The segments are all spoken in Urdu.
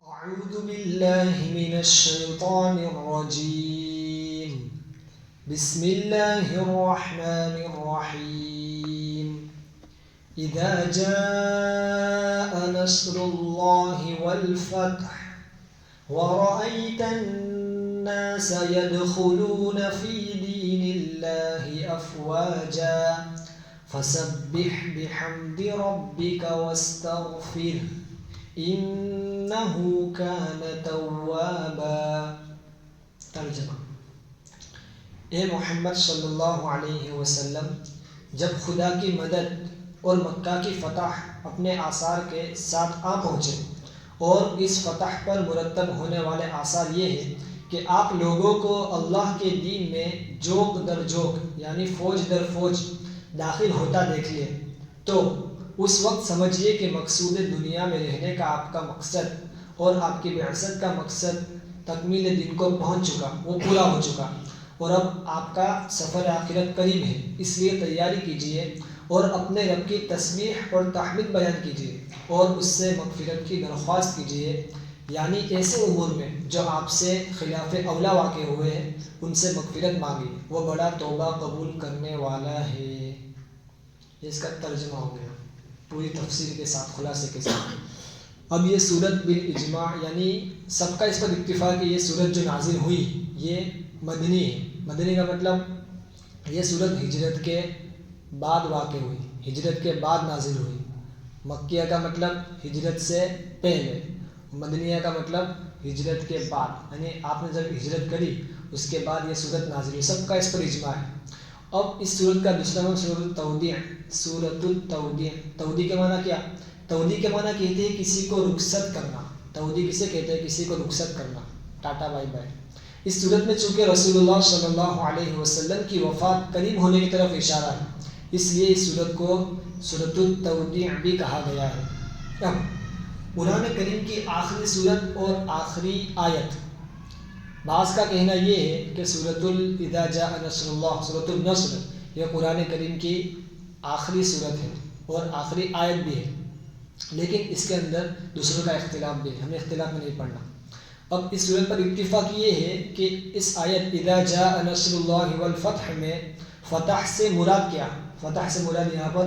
أعوذ بالله من الشيطان الرجيم بسم الله الرحمن الرحيم إذا جاء نصر الله والفتح ورأيت الناس يدخلون في دين الله أفواجا فسبح بحمد ربك واستغفره إنه كان توابا۔ ترجمہ: اے محمد صلی اللہ علیہ وسلم، جب خدا کی مدد اور مکہ کی فتح اپنے آثار کے ساتھ آ پہنچے، اور اس فتح پر مرتب ہونے والے آثار یہ ہیں کہ آپ لوگوں کو اللہ کے دین میں جوک در جوک یعنی فوج در فوج داخل ہوتا دیکھ لیں، تو اس وقت سمجھیے کہ مقصود دنیا میں رہنے کا آپ کا مقصد اور آپ کی بعثت کا مقصد تکمیل دین کو پہنچ چکا، وہ پورا ہو چکا، اور اب آپ کا سفر آخرت قریب ہے۔ اس لیے تیاری کیجیے اور اپنے رب کی تسبیح اور تحمید بیان کیجیے اور اس سے مغفرت کی درخواست کیجیے، یعنی ایسے امور میں جو آپ سے خلاف اولا واقع ہوئے ہیں ان سے مغفرت مانگی، وہ بڑا توبہ قبول کرنے والا ہے۔ اس کا ترجمہ ہو گیا پوری تفسیر کے ساتھ، خلاصے کے ساتھ۔ اب یہ سورت بالاجماع یعنی سب کا اس پر اتفاق ہے، یہ سورت جو نازل ہوئی یہ مدنی ہے۔ مدنی کا مطلب یہ سورت ہجرت کے بعد واقع ہوئی، ہجرت کے بعد نازل ہوئی۔ مکیہ کا مطلب ہجرت سے پہلے، مدنیہ کا مطلب ہجرت کے بعد، یعنی آپ نے جب ہجرت کری اس کے بعد یہ سورت نازل ہوئی، سب کا اس پر اجماع ہے۔ اب اس سورت کا دوسرا نام سورۃ التودیع، سورۃ التودیع۔ تودیع کے معنی کیا؟ تودیع کے معنی کہتے ہیں کسی کو رخصت کرنا۔ تودیع کسے کہتے ہیں؟ کسی کو رخصت کرنا، ٹاٹا بائی بائی۔ اس صورت میں چونکہ رسول اللہ صلی اللہ علیہ وسلم کی وفات قریب ہونے کی طرف اشارہ ہے، اس لیے اس صورت کو سورۃ التودیع بھی کہا گیا ہے۔ اب قرآن کریم کی آخری صورت اور آخری آیت، بعض کا کہنا یہ ہے کہ سورۃ اذا جاء نصر اللہ، سورۃ النصر، یہ قرآن کریم کی آخری صورت ہے اور آخری آیت بھی ہے، لیکن اس کے اندر دوسروں کا اختلاف بھی ہے، ہمیں اختلاف میں نہیں پڑھنا۔ اب اس صورت پر اتفاق یہ ہے کہ اس آیت اذا جاء نصر اللہ والفتح میں فتح سے مراد کیا؟ فتح سے مراد یہاں پر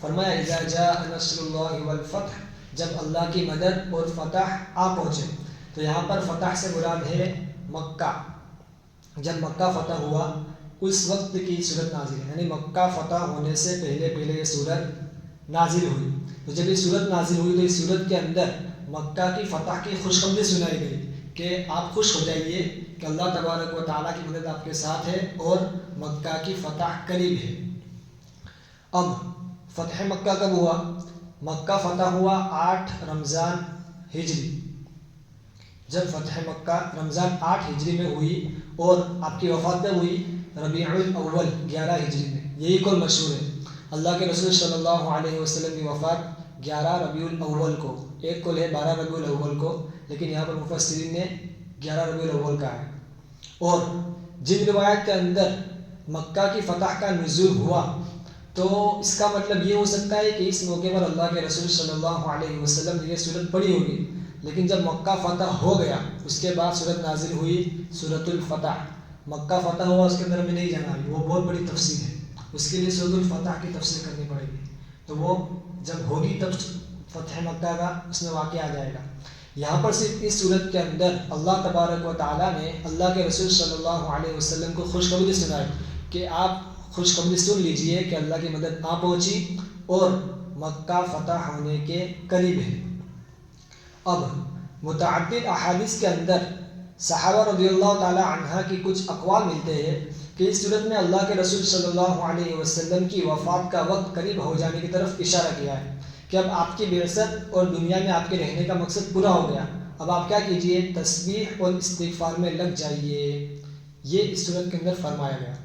فرمایا اذا جاء نصر اللہ والفتح، جب اللہ کی مدد اور فتح آ پہنچے، تو یہاں پر فتح سے مراد ہے مکہ۔ جب مکہ فتح ہوا اس وقت کی صورت نازل ہے، یعنی مکہ فتح ہونے سے پہلے یہ صورت نازل ہوئی۔ تو جب یہ صورت نازل ہوئی تو اس صورت کے اندر مکہ کی فتح کی خوشخبری سنائی گئی کہ آپ خوش ہو جائیے کہ اللہ تبارک و تعالیٰ کی مدد آپ کے ساتھ ہے اور مکہ کی فتح قریب ہے۔ اب فتح مکہ کب ہوا؟ مکہ فتح ہوا 8 رمضان ہجری۔ جب فتح مکہ رمضان 8 ہجری میں ہوئی اور آپ کی وفات کب ہوئی؟ ربیع الاول 11 ہجری میں۔ یہی قول مشہور ہے، اللہ کے رسول صلی اللہ علیہ وسلم کی وفات 11 ربیع الاول کو، ایک قول ہے 12 ربیع الاول کو، لیکن یہاں پر مفسرین نے 11 ربیع الاول کا ہے۔ اور جن روایت کے اندر مکہ کی فتح کا نزول ہوا تو اس کا مطلب یہ ہو سکتا ہے کہ اس موقع پر اللہ کے رسول صلی اللہ علیہ وسلم نے یہ صورت پڑھی ہوگی، لیکن جب مکہ فتح ہو گیا اس کے بعد صورت نازل ہوئی سورۃ الفتح۔ مکہ فتح ہوا اس کے اندر میں نہیں جانا، وہ بہت بڑی تفسیر ہے، اس کے لیے سورۃ الفتح کی تفسیر کرنی پڑے گی، تو وہ جب ہوگی تب فتح مکہ کا اس میں واقع آ جائے گا۔ یہاں پر صرف اس صورت کے اندر اللہ تبارک و تعالیٰ نے اللہ کے رسول صلی اللہ علیہ وسلم کو خوشخبری سنائی کہ آپ خوشخبری سن لیجئے کہ اللہ کی مدد آ پہنچی اور مکہ فتح ہونے کے قریب ہے۔ اب متعدد احادیث کے اندر صحابہ رضی اللہ تعالی عنہ کی کچھ اقوال ملتے ہیں کہ اس صورت میں اللہ کے رسول صلی اللہ علیہ وسلم کی وفات کا وقت قریب ہو جانے کی طرف اشارہ کیا ہے کہ اب آپ کی بعثت اور دنیا میں آپ کے رہنے کا مقصد پورا ہو گیا، اب آپ کیا کیجئے؟ تسبیح اور استغفار میں لگ جائیے، یہ اس صورت کے اندر فرمایا گیا۔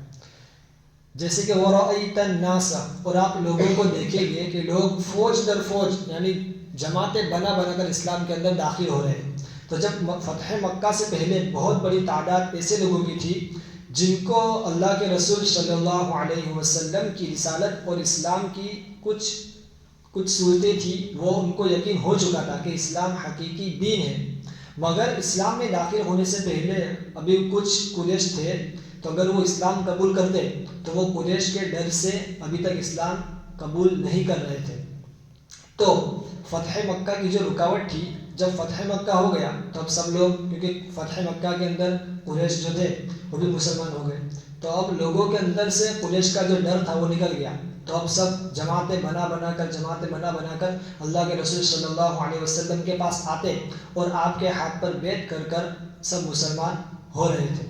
جیسے کہ وَرَأَيْتَ النَّاسَ، اور آپ لوگوں کو دیکھیں گے کہ لوگ فوج در فوج یعنی جماعتیں بنا کر اسلام کے اندر داخل ہو رہے ہیں۔ تو جب فتح مکہ سے پہلے بہت بڑی تعداد ایسے لوگوں کی تھی جن کو اللہ کے رسول صلی اللہ علیہ وسلم کی رسالت اور اسلام کی کچھ صورتیں تھی وہ ان کو یقین ہو چکا تھا کہ اسلام حقیقی دین ہے، مگر اسلام میں داخل ہونے سے پہلے ابھی کچھ قریش تھے، تو اگر وہ اسلام قبول کرتے تو وہ قریش کے ڈر سے ابھی تک اسلام قبول نہیں کر رہے تھے۔ تو فتح مکہ کی جو رکاوٹ تھی، جب فتح مکہ ہو گیا تو اب سب لوگ، کیونکہ فتح مکہ کے اندر قریش جو تھے وہ بھی مسلمان ہو گئے، تو اب لوگوں کے اندر سے قریش کا جو ڈر تھا وہ نکل گیا، تو اب سب جماعتیں بنا بنا کر اللہ کے رسول صلی اللہ علیہ وسلم کے پاس آتے اور آپ کے ہاتھ پر بیعت کر کر سب مسلمان ہو رہے تھے۔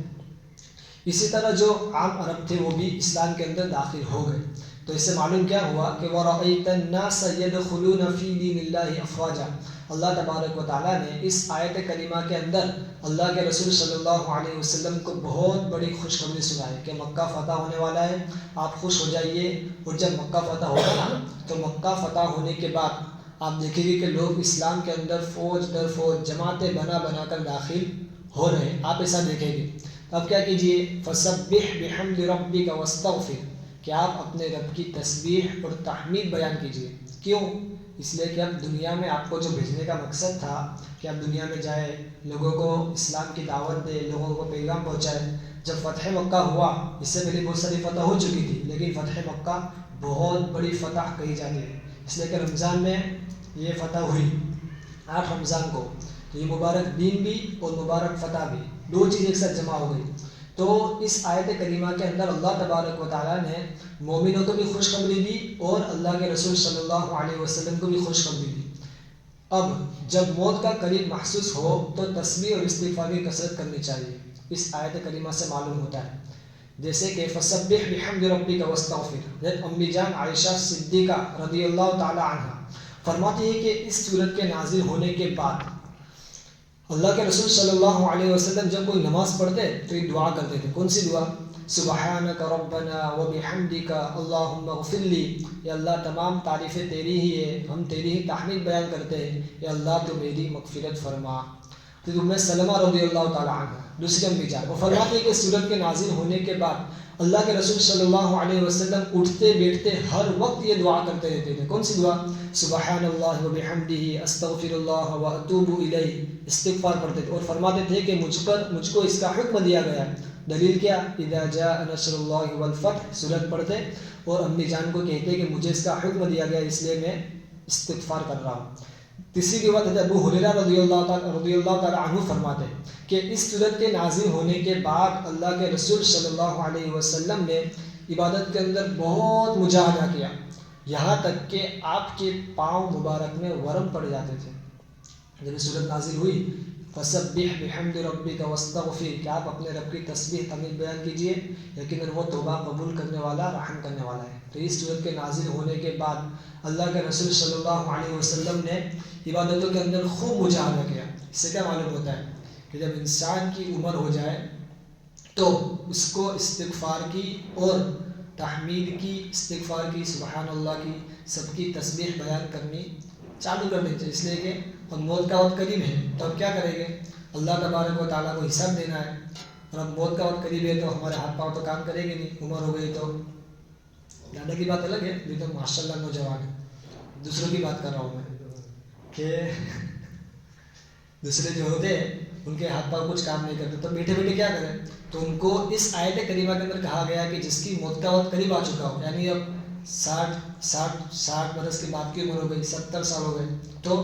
اسی طرح جو عام عرب تھے وہ بھی اسلام کے اندر داخل ہو گئے۔ تو اس سے معلوم کیا ہوا کہ وَرَأَيْتَ النَّاسَ يَدْخُلُونَ فِي دِينِ اللَّهِ أَفْوَاجًا۔ اللہ تبارک و تعالیٰ نے اس آیت کریمہ کے اندر اللہ کے رسول صلی اللہ علیہ وسلم کو بہت بڑی خوشخبری سنائی کہ مکہ فتح ہونے والا ہے، آپ خوش ہو جائیے۔ اور جب مکہ فتح ہوگا نا تو مکہ فتح ہونے کے بعد آپ دیکھیں گے کہ لوگ اسلام کے اندر فوج در فوج جماعتیں بنا بنا کر داخل ہو رہے ہیں، آپ ایسا دیکھیں گے۔ اب کیا کیجئے، فَسَبِّحْ بِحَمْدِ رَبِّكَ وَاسْتَغْفِرْ، کہ آپ اپنے رب کی تسبیح اور تحمید بیان کیجئے۔ کیوں؟ اس لیے کہ اب دنیا میں آپ کو جو بھیجنے کا مقصد تھا کہ آپ دنیا میں جائے، لوگوں کو اسلام کی دعوت دے، لوگوں کو پیغام پہنچائے۔ جب فتح مکہ ہوا، اس سے پہلے بہت ساری فتح ہو چکی تھی، لیکن فتح مکہ بہت بڑی فتح کہی جاتی ہے، اس لیے کہ رمضان میں یہ فتح ہوئی 8 رمضان کو، تو یہ مبارک دین بھی اور مبارک فتح بھی، دو چیز ایک ساتھ جمع ہو گئی۔ تو اس آیت کریمہ کے اندر اللہ تبارک و تعالیٰ نے مومنوں کو بھی خوشخبری دی اور اللہ کے رسول صلی اللہ علیہ وسلم کو بھی خوشخبری دی۔ اب جب موت کا قریب محسوس ہو تو تسبیح اور استغفار کی کثرت کرنی چاہیے، اس آیت کریمہ سے معلوم ہوتا ہے۔ جیسے کہ فَسَبِّحْ بِحَمْدِ رَبِّكَ وَاسْتَغْفِرْ، امی جان عائشہ صدیقہ رضی اللہ تعالی عنہ فرماتی ہے کہ اس سورت کے نازل ہونے کے بعد اللہ کے رسول صلی اللہ علیہ وسلم جب کوئی نماز پڑھتے تو یہ دعا کرتے تھے۔ کون سی دعا؟ سبحانک ربنا وبحمدک اللہم اغفر لی، یا اللہ تمام تعریفیں تیری ہی ہے، ہم تیری ہی تحمید بیان کرتے ہیں، یا اللہ تو میری مغفرت فرما۔ تو ام سلمہ رضی اللہ تعالی عنہ دوسری امی جان، وہ فرماتے ہیں کہ سورت کے نازل ہونے کے بعد اللہ کے رسول صلی اللہ علیہ وسلم اٹھتے بیٹھتے ہر وقت یہ دعا کرتے رہتے تھے۔ کون سی دعا؟ سبحان اللہ وبحمدہ استغفر اللہ واتوب الیہ، استغفار پڑھتے تھے اور فرماتے تھے کہ مجھ کو اس کا حکم دیا گیا ہے۔ دلیل کیا؟ اذا جاء نصر اللہ والفتح سورت پڑھتے اور امی جان کو کہتے کہ مجھے اس کا حکم دیا گیا، اس لیے میں استغفار کر رہا ہوں۔ تیسری روایت ہے ابو ہریرہ رضی اللہ تعالی عنہ فرماتے ہیں کہ اس سورت کے نازل ہونے کے بعد اللہ کے رسول صلی اللہ علیہ وسلم نے عبادت کے اندر بہت مجاہدہ کیا، یہاں تک کہ آپ کے پاؤں مبارک میں ورم پڑ جاتے تھے۔ جب سورت نازل ہوئی فَسَبِّحْ بِحَمْدِ رَبِّكَ وَاسْتَغْفِرْ، کہ آپ اپنے رب کی تسبیح تحمید بیان کیجئے، یقیناً وہ توبہ قبول کرنے والا، رحم کرنے والا ہے۔ تو اس سورت کے نازل ہونے کے بعد اللہ کے رسول صلی اللہ علیہ وسلم نے عبادتوں کے اندر خوب مجاہدہ کیا۔ اس سے کیا معلوم ہوتا ہے کہ جب انسان کی عمر ہو جائے تو اس کو استغفار کی اور تحمید کی، استغفار کی، سبحان اللہ کی، سب کی تسبیح بیان کرنی چالو کر دینی چاہیے، اس لیے کہ اب موت کا وقت قریب ہے تو اب کیا کریں گے؟ اللہ تبارک و تعالیٰ کو حساب دینا ہے، اور اب موت کا وقت قریب ہے تو ہمارے ہاتھ پاؤں تو کام کریں گے نہیں، عمر ہو گئی تو۔ دادا کی بات الگ ہے، ابھی تو ماشاء اللہ نوجوان ہے، دوسروں کی بات کر رہا ہوں میں کہ دوسرے جو ہوتے ہیں ان کے ہاتھ پاؤں کچھ کام نہیں کرتے تو بیٹھے بیٹھے کیا کریں؟ تو ان کو اس آیت کریمہ کے اندر کہا گیا کہ جس کی موت کا وقت قریب آ چکا ہو، یعنی اب 60 برس کی بات کی عمر ہو گئی، 70 سال ہو گئے تو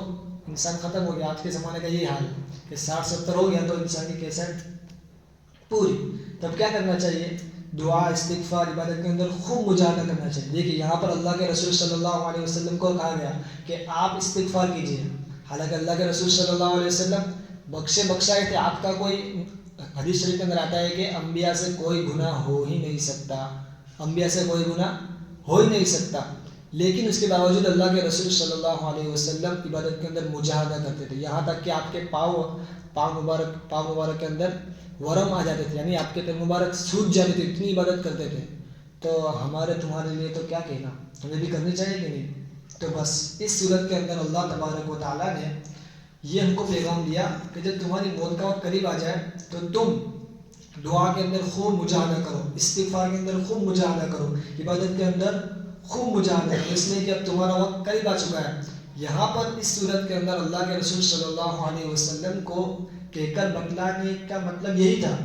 انسان ختم ہو گیا۔ آج کے زمانے کا یہی حال ہے کہ 60-70 ہو گیا تو انسان کی کیسٹ پوری۔ تب کیا کرنا چاہیے؟ دعا، استغفار، عبادت کے اندر خوب مجاہدہ کرنا چاہیے۔ دیکھیے یہاں پر اللہ کے رسول صلی اللہ علیہ وسلم کو کہا گیا کہ آپ استغفار کیجیے، حالانکہ اللہ کے رسول صلی اللہ علیہ وسلم بخشائے تھے۔ آپ کا کوئی حدیث شریف کے اندر آتا ہے کہ انبیاء سے کوئی گناہ ہو ہی نہیں سکتا، انبیاء سے کوئی گناہ ہو ہی نہیں سکتا، لیکن اس کے باوجود اللہ کے رسول صلی اللہ علیہ وسلم عبادت کے اندر مجاہدہ کرتے تھے، یہاں تک کہ آپ کے پاؤں مبارک کے اندر ورم آ جاتے تھے، یعنی آپ کے پیر مبارک سوج جاتے تھے، اتنی عبادت کرتے تھے۔ تو تمہارے لیے تو کیا کہنا، ہمیں بھی کرنی چاہیے کہ نہیں؟ تو بس اس صورت کے اندر اللہ تبارک و تعالیٰ نے یہ ہم کو پیغام دیا کہ جب تمہاری موت کا وقت قریب آ جائے تو تم دعا کے اندر خوب مجاہدہ کرو، استغفار کے اندر خوب مجاہدہ کرو، عبادت کے اندر خوب مجاہدہ کرو، اس لیے کہ اب تمہارا وقت قریب آ چکا ہے۔ یہاں پر اس صورت کے اندر اللہ کے رسول صلی اللہ علیہ وسلم کو کہہ کر بتلانے کا مطلب یہی تھا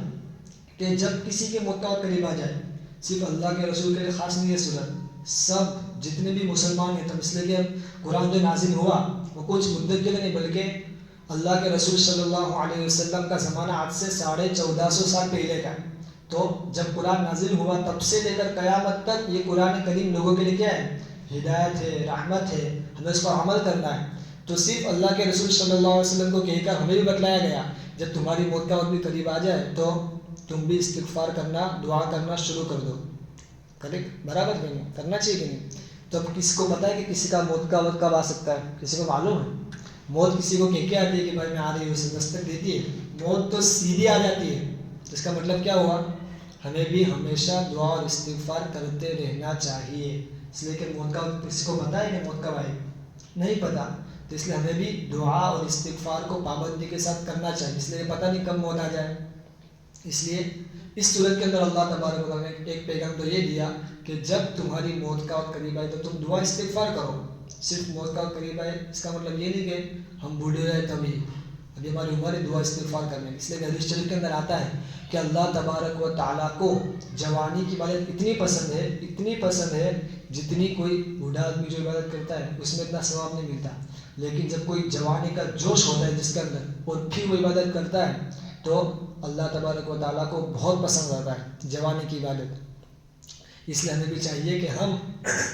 کہ جب کسی کے موت کا وقت قریب آ جائے، صرف اللہ کے رسول کے لیے خاص نہیں ہے صورت، سب جتنے بھی مسلمان ہیں، تب اس لیے کہ قرآن جو نازل ہوا وہ کچھ مدت کے لیے نہیں، بلکہ اللہ کے رسول صلی اللہ علیہ وسلم کا زمانہ آج سے 1450 سال پہلے کا ہے۔ تو جب قرآن نازل ہوا تب سے لے کر قیامت تک یہ قرآن کریم لوگوں کے لیے کیا ہے؟ ہدایت ہے، رحمت ہے، ہمیں اس پر عمل کرنا ہے۔ تو صرف اللہ کے رسول صلی اللہ علیہ وسلم کو کہہ کر ہمیں بھی بتلایا گیا جب تمہاری موت کا وقت بھی قریب آ جائے تو تم بھی استغفار کرنا، دعا کرنا شروع کر دو۔ کریکٹ، برابر کہ نہیں؟ کرنا چاہیے کہ نہیں؟ تو اب کس کو پتہ ہے کہ کسی کا موت کا وقت کب آ سکتا ہے؟ کسی کو معلوم ہے؟ موت کسی کو کہہ کے آتی ہے کہ بھائی میں آ رہی ہوں، اسے دستک دیتی ہے؟ موت تو سیدھی آ جاتی ہے۔ اس کا مطلب کیا ہوا؟ ہمیں بھی ہمیشہ دعا اور استغفار کرتے رہنا چاہیے، اس لیے کہ موت کا وقت کسی کو پتہ ہے کہ موت کب آئے؟ نہیں پتہ، تو اس لیے ہمیں بھی دعا اور استغفار کو پابندی کے ساتھ کرنا چاہیے، اس لیے پتہ نہیں کب موت آ جائے۔ اس لیے اس صورت کے اندر اللہ تبارک و تعالیٰ نے ایک پیغام تو یہ دیا کہ جب تمہاری موت کا وقت قریب آئے تو تم دعا استغفار کرو۔ صرف موت کا وقت قریب آئے اس کا مطلب یہ نہیں کہ ہم بوڑھے رہے تبھی، ابھی ہماری عمر ہے دعا استغفار کرنے کی۔ اس لیے حدیث شریف کے اندر آتا ہے کہ اللہ تبارک و تعالیٰ کو جوانی کی عبادت اتنی پسند ہے جتنی کوئی بوڑھا آدمی جو عبادت کرتا ہے اس میں اتنا ثواب نہیں ملتا، لیکن جب کوئی جوانی کا جوش ہوتا ہے جس کے اندر اور پھر وہ عبادت کرتا ہے تو اللہ تبارک و تعالیٰ کو بہت پسند آتا ہے جوانی کی عبادت۔ اس لیے ہمیں بھی چاہیے کہ ہم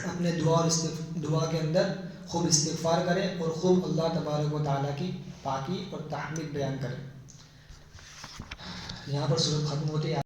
اپنے دعا کے اندر خوب استغفار کریں اور خوب اللہ تبارک و تعالیٰ کی پاکی اور تحمید بیان کریں۔ یہاں پر سورت ختم ہوتی ہے۔